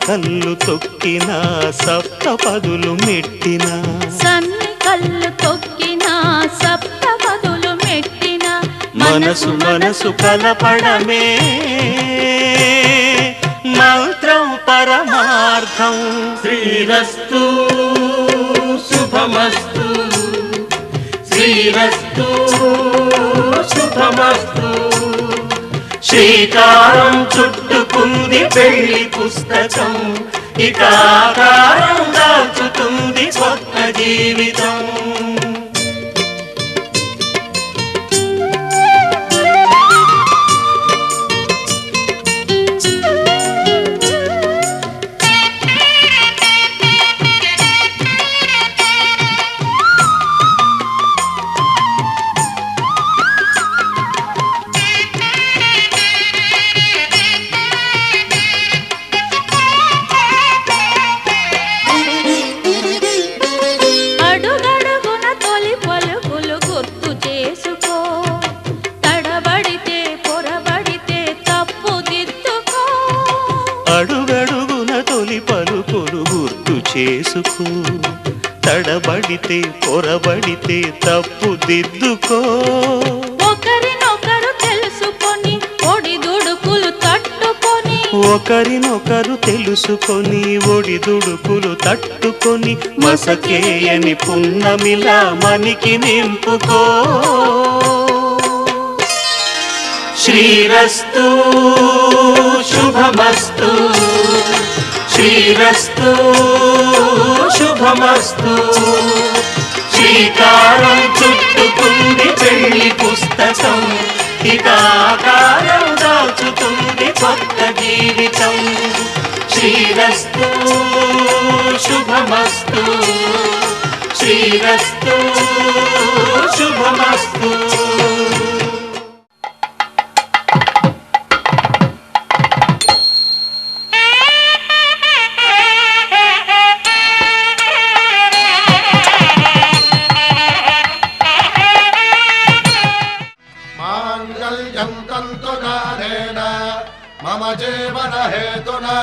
కల్లు తొక్కిన సప్తపదులు మెట్టిన సన్ని కల్లు తొక్కిన సప్తపదులు మెట్టిన మనసు మనసు కలపడమే మంత్రం పరమార్థం. శ్రీరస్తు శుభమస్తు శ్రీరస్తు శుభమస్తు. శ్రీకారం చుట్టుకుంది పెళ్లి పుస్తకం, ఇక ఆకారం దాచుతుంది కొత్త జీవితం. అడుగడుగున తొలి పలుకులు గుర్తు చేసుకో, తడబడితే పొరబడితే తప్పు దిద్దుకో. ఒకరినొకరు తెలుసుకొని ఒడిదుడుకులు తట్టుకొని, ఒకరినొకరు తెలుసుకొని ఒడిదుడుకులు తట్టుకొని, మసకేయని పున్నమిలా మనికి నింపుకో. శ్రీరస్తు శుభమస్తు శ్రీరస్తు శుభమస్తు. శ్రీకారం చుట్టుకుంది పెళ్లి పుస్తకం, ఇక ఆకారం దాచుతుంది కొత్త జీవితం. శ్రీరస్తు శుభమస్తు శ్రీరస్తు శుభమస్తు. మమ జీవన హేతునా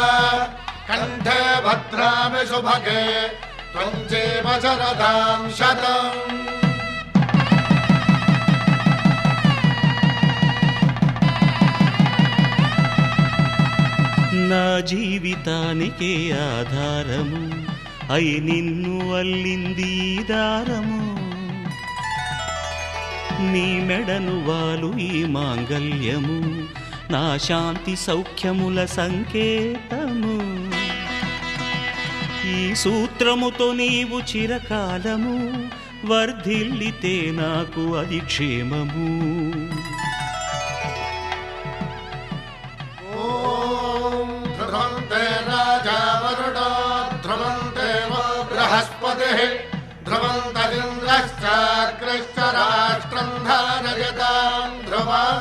కంఠే భద్రామి శుభగే త్వం జీవ శరదాం శతం. నా జీవితానికే ఆధారము అయి నిన్ను అల్లింది దారము. నీ మెడను వాలు ఈ మాంగల్యము, నా శాంతి సౌఖ్యముల సంకేతము. ఈ సూత్రముతో నీవు చిరకాలము వర్ధిల్లితే నాకు అది క్షేమము. ఓం ధ్రువంతే రాజా వరుణో ధ్రువంతే బృహస్పతిః ధ్రువంతరింద్రశ్చాగ్రశ్చ రాష్ట్రం ధారయతాం ధ్రువం.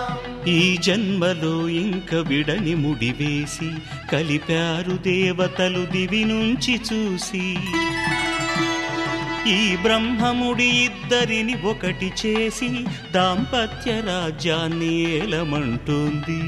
ఈ జన్మలో ఇంక విడని ముడివేసి కలిపారు దేవతలు దివి నుంచి చూసి. ఈ బ్రహ్మముడి ఇద్దరిని ఒకటి చేసి దాంపత్య రాజ్యాన్ని ఏలమంటోంది.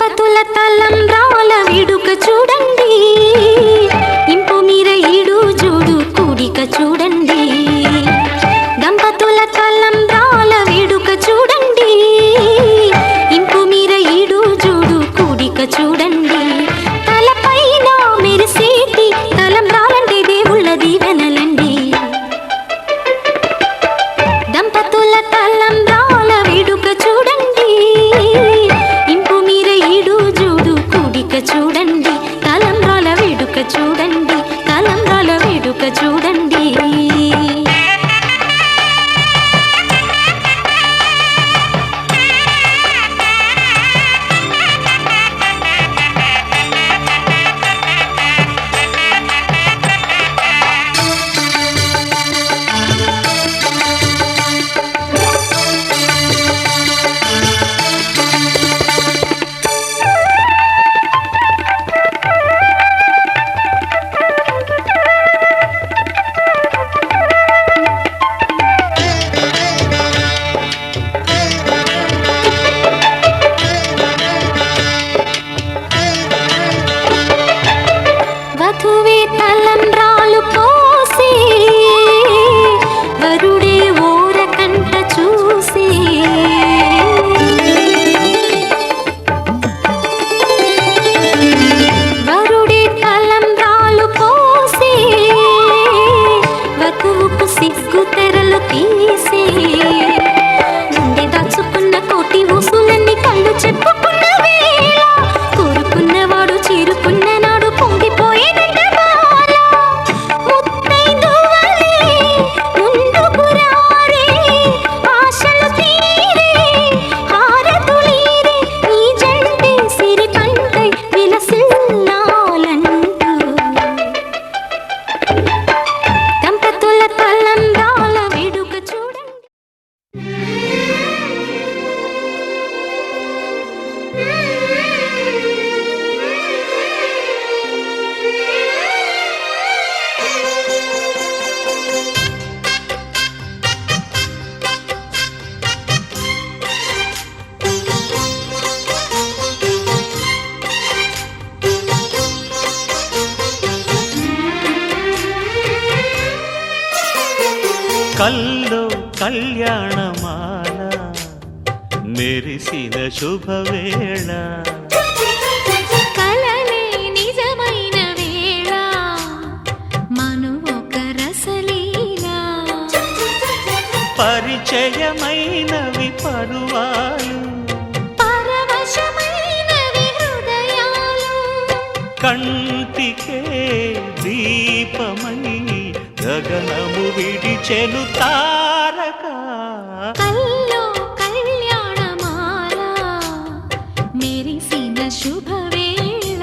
దంపతుల తలంబ్రాల వేడుక చూడండి, ఇంపు మీర ఈడు జోడు కూడిక చూడండి. దంపతుల తలంబ్రాల వేడుక చూడండి, ఇంపు మీర ఈడు జోడు కూడిక చూడండి. తలపైన మెరిసేటి తలంబ్రాలంటే దేవుళ్ళ దీవెనలండి. దంపతుల తలంబ్రాల వేడుక చూడండి, ఇంపు మీర ఈడు జోడు కూడిక చూడండి. తలంబ్రాల వేడుక చూడండి, తలంబ్రాల వేడుక చూడండి. వధువే తలంబ్రాలు పోసి, వరుడే ఓరకంట చూసి. వరుడే తలంబ్రాలు పోసి, వధువుకు సిగ్గు తెరలు తీసి. గుండె దాచుకున్న కోటి ఊసులన్నీ కళ్ళు చెప్పుకున్న వేళ, కోరుకున్నవాడు చేరుకున్న నాడు పొంగిపోయేనంట బాల. ముత్తైదువలే ముందుకు రారే, ఆశలు తీరే హారతులీరే, ఈ జంటే సిరి పంటై విలసిల్లాలంటూ. దంపతుల తలంబ్రాల వేడుక చూడండి. కల్లో కళ్యాణమాల మెరిసిన శుభవేళ, కలలే నిజమైన వేళ, మనువొక రసలీలా. పరిచయమైనవి పరువాలు, పరవశమైనవి హృదయాలు. కంటికే దీపమై గగనము విడిచెను తారక. కల్లో కళ్యాణమాల మెరిసిన శుభవేళ.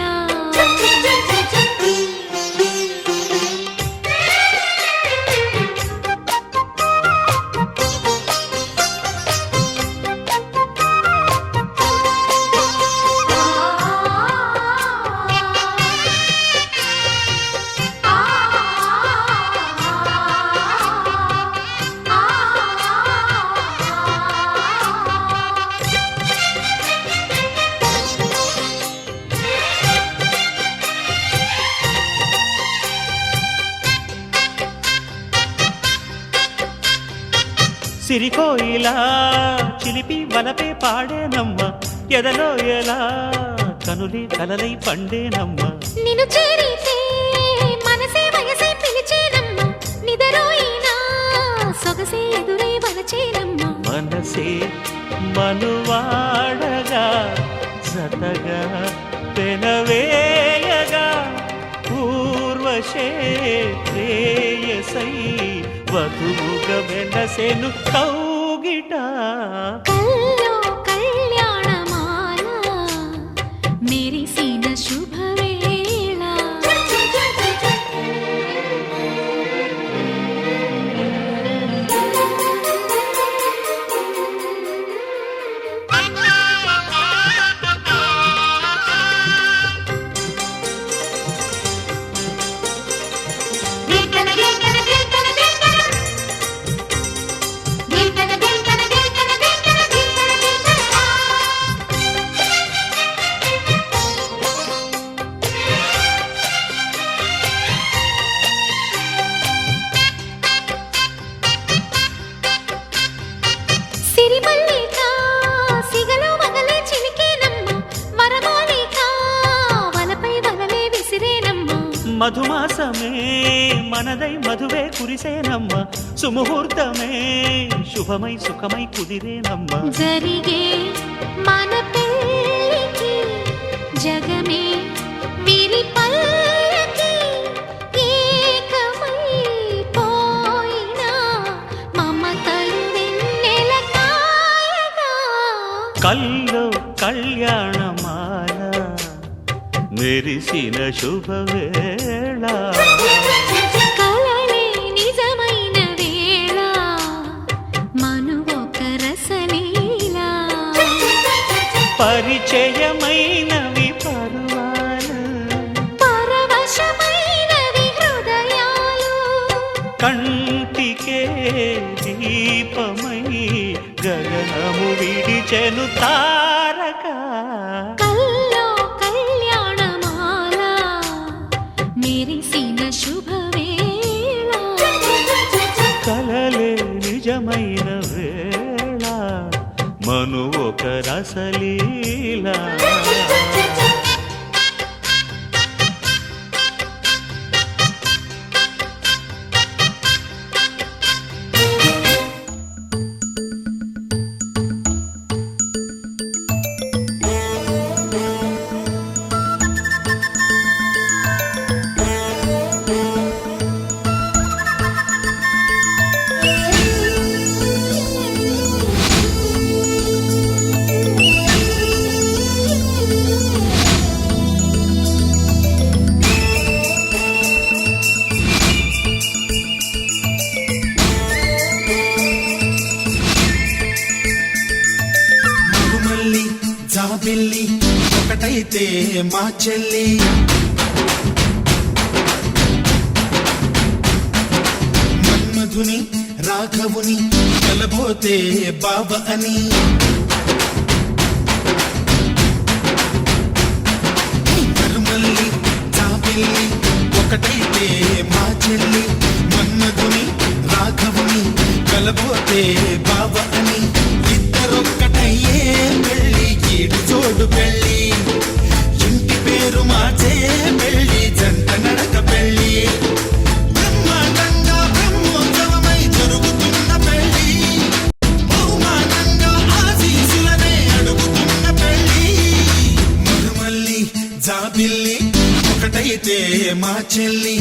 సిరికోయిలా చిలిపి వలపే పాడేనమ్మ, ఎదలో ఎలా కనులే కలలై పండేనమ్మ. నిన్ను చేరితే మనసే వయసే పిలిచేనమ్మ, నిదరోయినా సొగసే ఎదురై వలచేనమ్మ. మనసే మనువాడగా జతగా పెనవేయగా, పూర్వశే ప్రేయసై వధువుగా వెలసెను కౌగిట. కల్లో కళ్యాణమాల మెరిసిన శుభవేళ. దింతన దింతన దింతన దింతన దింతన దింతన మధుమాసమే మనదై మధువే కురిసేనమ్మ సుముహూర్తమే శుభమై సుఖమై కుదిరేనమ్మ జరిగే మన పెళ్ళికి జగమే విరి పల్లకి ఏకమై పోయినా మమతలు వెన్నెల కాయగా కల్లో కళ్యాణమాల మెరిసిన శుభవేళ కలలే నిజమైన వేళ మనువొక రసలీలా పరిచయమైనవి పరువాలు పరవశమైనవి హృదయాలు కంటికే దీపమై గగనము విడిచెను తారక కల్లో కళ్యాణమాల మెరిసిన శుభవేళ కలలే నిజమైన వేళ మను ఒక రసలీలా మగుమల్లి జాబిల్లి ఒకటైతే మా చెల్లి మన్మధుని రాఘవుని కలబోతే బాబ అని మరుమల్లి జాబిల్లి ఒకటైతే మా చెల్లి మన్మధుని రాఘవుని కలబోతే బాబ అని ఇద్దరొక్కటయ్యే పెళ్ళి ఈడు జోడు పెళ్ళి ఇంటి పేరు మార్చే పెళ్ళి జంట నడక పెళ్ళి బ్రహ్మాండంగా బ్రహ్మోత్సవమై జరుగుతున్న పెళ్ళి బహుమానంగా ఆశీసులనే అడుగుతున్న పెళ్ళి మరుమల్లి జాబిల్లి ఒకటైతే మా చెల్లి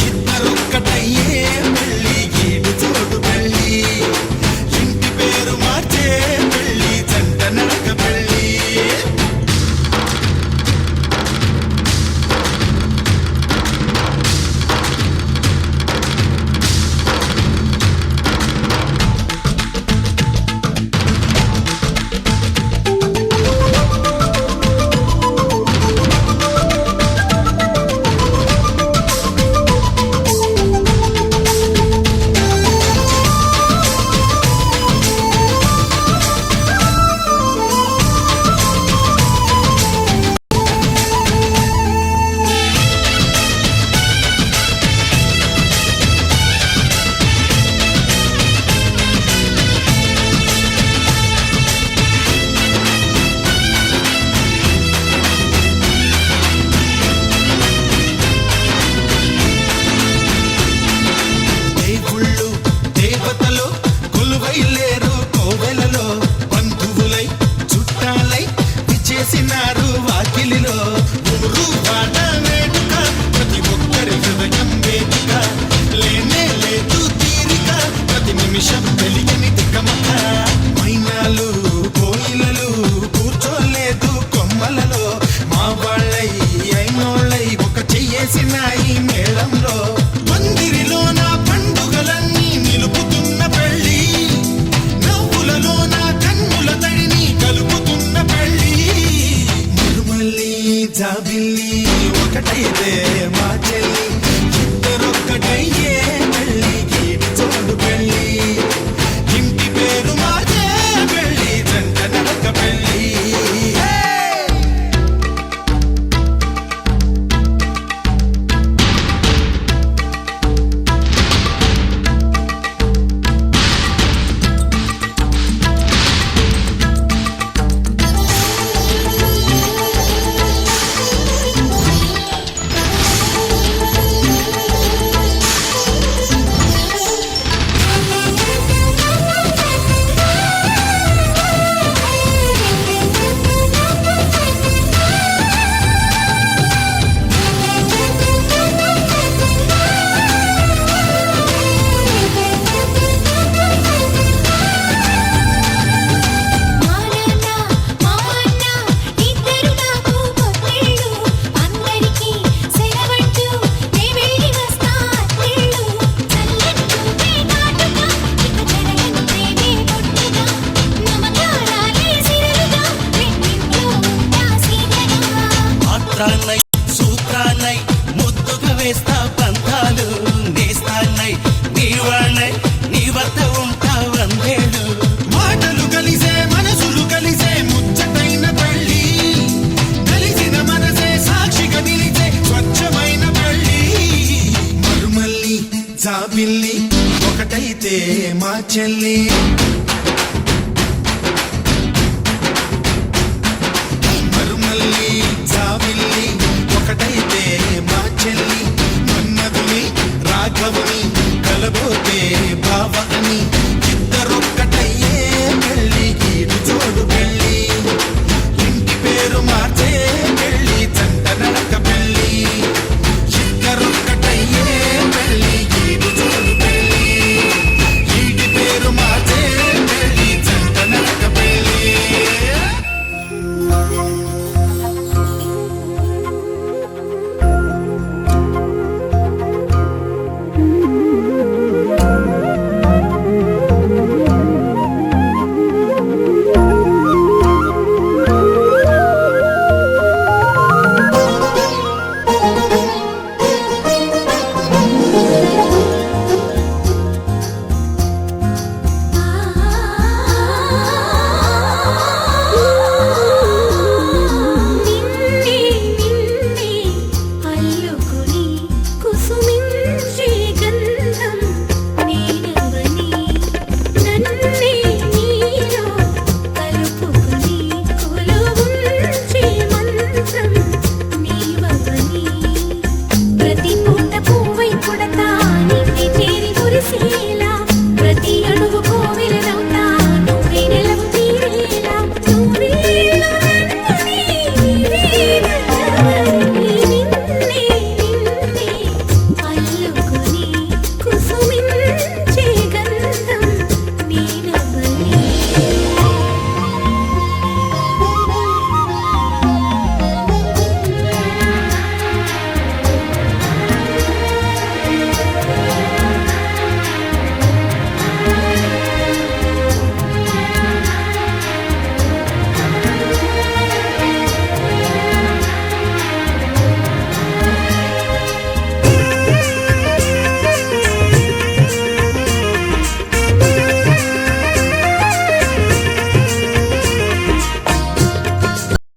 ఇద్దరొక్కటయ్యే పెళ్ళి ఈడు జోడు పెళ్ళి ఇంటి పేరు మార్చే పెళ్ళి జంట నడక పెళ్ళి దేవుళ్ళు దేవతలు కొలువై లేరు కోవెలలో బంధువులై చుట్టాలై విచ్చేసినారు వాకిలిలో ఊరు పాట వేడుక ప్రతి ఒక్కరి హృదయం వేదిక లేనే లేదు తీరిక ప్రతి నిమిషం వెలిగని తికమక మైనాలు కోయిలలు కూర్చోలేదు కొమ్మలలో మా వాళ్ళై అయినోళ్ళై ఒక చెయ్యేసినాయి మేళంలో మందిరిలో నా పండుగలన్నీ నిలుపుతున్న పెళ్ళి నవ్వులలో నా కన్నుల తడిని కలుపుతున్న పెళ్ళి మరుమల్లి జాబిల్లి ఒకటైతే మా చెల్లి ఇద్దరొక్కటయ్యే పెళ్ళి ఈడు జోడు పెళ్ళి ఇంటి పేరు మార్చే పెళ్ళి జంట నడక పెళ్ళి మంత్రాన్నై సూత్రాన్నై ముద్దుగా వేస్తా బంధాలు నేస్తాన్నై నీవాణ్ణై నీ వద్ద ఉంటా వందేళ్ళు మాటలు కలిసే మనసులు కలిసే ముచ్చటైన పెళ్ళి కలిసిన మనసే సాక్షిగా నిలిచే స్వచ్ఛమైన పెళ్ళి మరుమల్లి జాబిల్లి ఒకటైతే మా చెల్లి